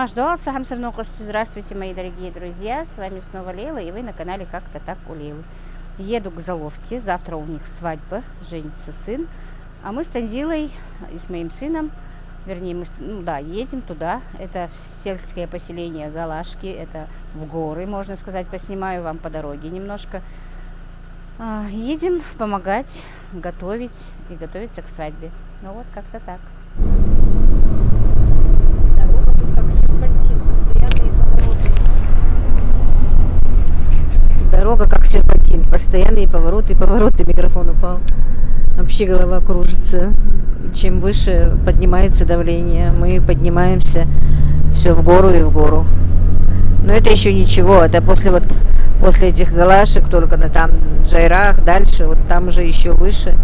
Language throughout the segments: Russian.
Здравствуйте, мои дорогие друзья, с вами снова Лейла, и вы на канале Как-то так у Лейлы. Еду к Заловке, завтра у них свадьба, женится сын, а мы с Танзилой и с моим сыном, вернее, едем туда. Это сельское поселение Галашки, это в горы, можно сказать, поснимаю вам по дороге немножко. Едем помогать, готовить и готовиться к свадьбе. Ну вот, как-то так. Дорога как серпантин, постоянные повороты, микрофон упал. Вообще голова кружится. Чем выше поднимается давление, мы поднимаемся все в гору и в гору. Но это еще ничего, это после этих галашек, только на там Джайрах, дальше, вот там уже еще выше.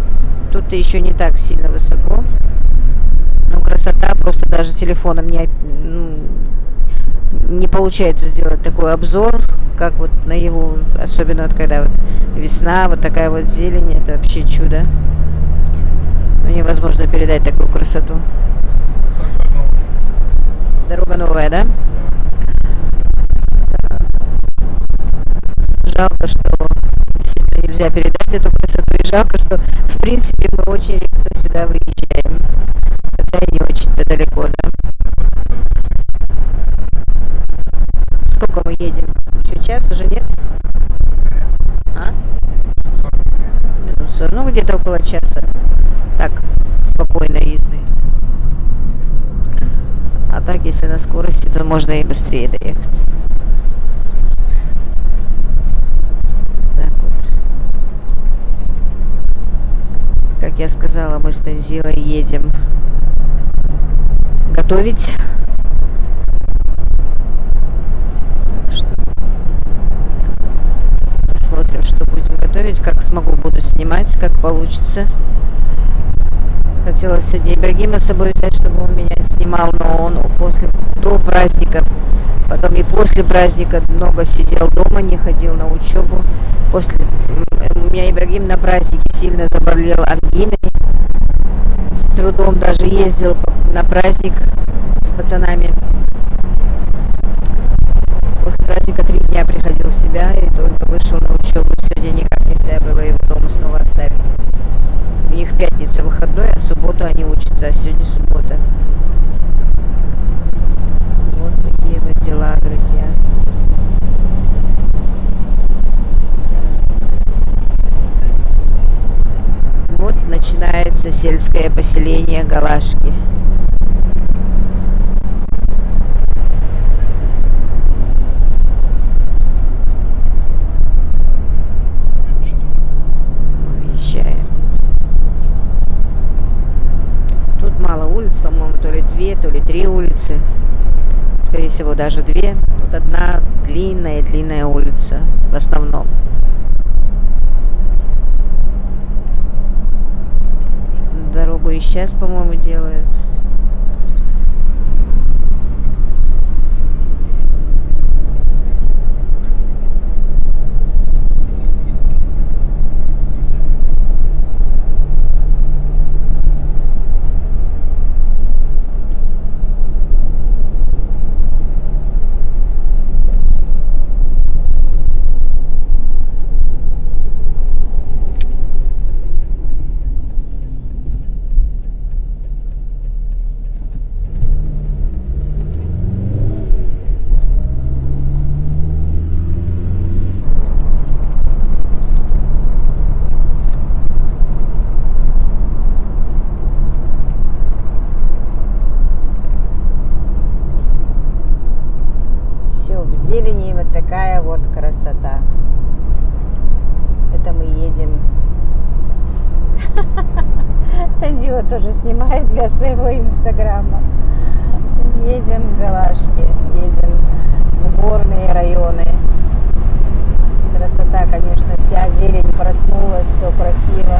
Тут-то еще не так сильно высоко. Но красота, просто даже телефоном не получается сделать такой обзор, как вот наяву, особенно вот когда вот весна, вот такая вот зелень, это вообще чудо. Невозможно передать такую красоту. Дорога новая, да? Жалко, что действительно нельзя передать эту красоту, и жалко, что в принципе мы очень редко сюда выезжаем, хотя и не очень-то далеко, да? Сколько мы едем? Еще час уже нет? Минут 40, ну где-то около часа. Так, спокойной езды. А так, если на скорости, то можно и быстрее доехать. Так вот. Как я сказала, мы с Танзилой едем готовить. Посмотрим, что будем готовить, как смогу, буду снимать, как получится. Хотела сегодня Ибрагима с собой взять, чтобы он меня снимал, но он до праздника, потом и после праздника много сидел дома, не ходил на учебу. У меня Ибрагим на празднике сильно заболел ангиной, с трудом даже ездил на праздник с пацанами. После праздника 3 дня приходил в себя и только вышел на учебу. Сегодня никак нельзя было его дома снова оставить. У них пятница выходной, а в субботу они учатся, а сегодня суббота. Вот такие вот дела, друзья. Вот начинается сельское поселение Галашки. Мало улиц, по-моему, то ли 2, то ли 3 улицы. Скорее всего, даже 2. Вот одна длинная улица в основном. Дорогу и сейчас, по-моему, делают. В зелени вот такая вот красота. Это мы едем. Танзила тоже снимает для своего инстаграма. Едем в Галашки, едем в горные районы. Красота, конечно, вся зелень проснулась, все красиво.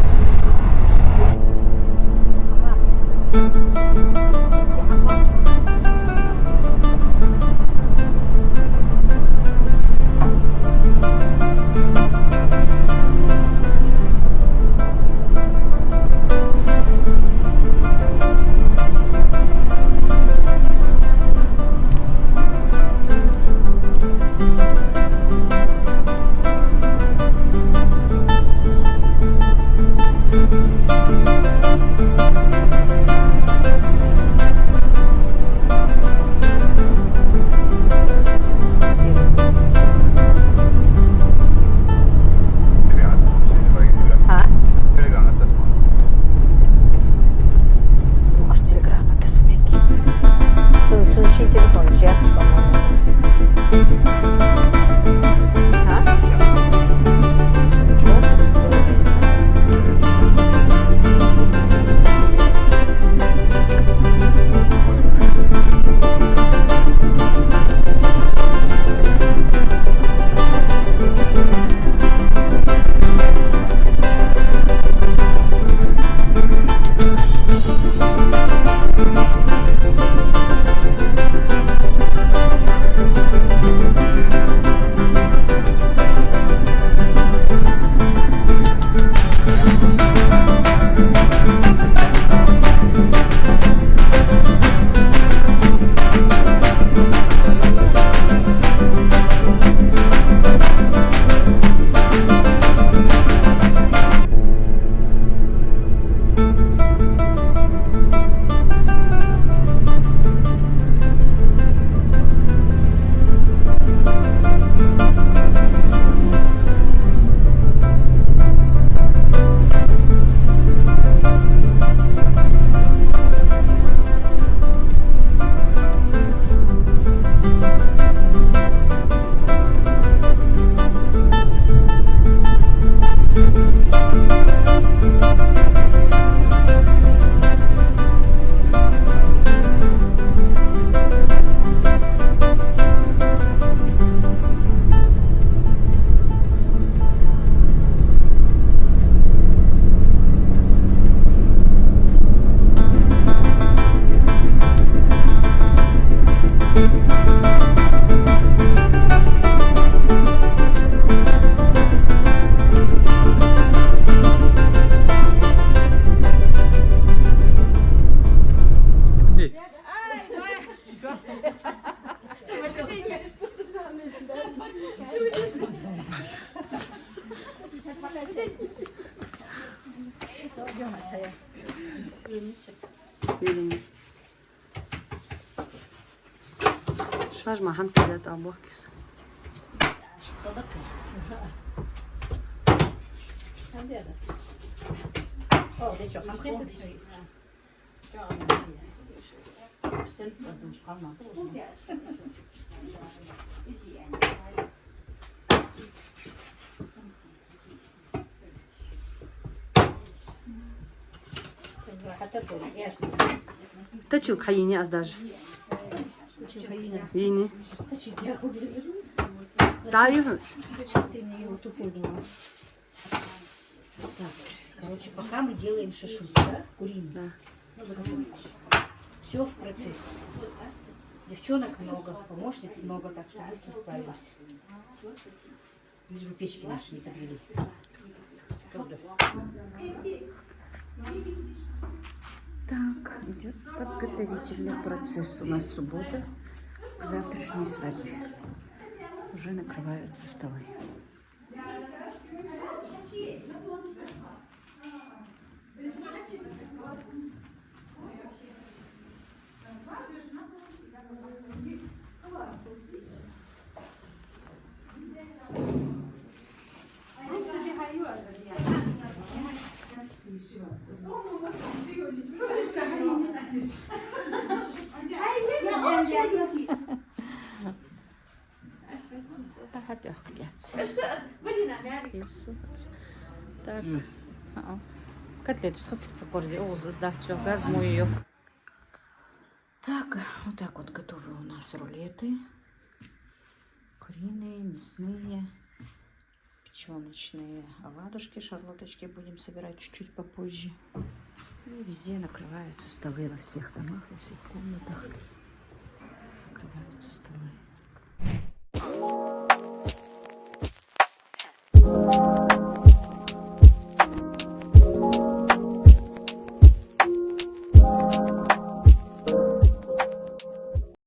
شاش ما هم تزاد أبوك تشيل خيني أزداج يني تعرفش Короче, пока мы делаем шашлык, да? Куриный. Да. Все в процессе. Девчонок много, помощниц много, так что быстро справимся. Лишь бы печки наши не подвели. Правда? Так, идет подготовительный процесс. У нас суббота к завтрашней свадьбе. Уже накрываются столы. Hadi yok gelsin. Так. Котлету, что ты порзи? О, да, все, газму ее. Так, вот так вот готовы у нас рулеты. Куриные, мясные, печеночные оладушки, шарлоточки будем собирать чуть-чуть попозже. И везде накрываются столы во всех домах, во всех комнатах. Накрываются столы.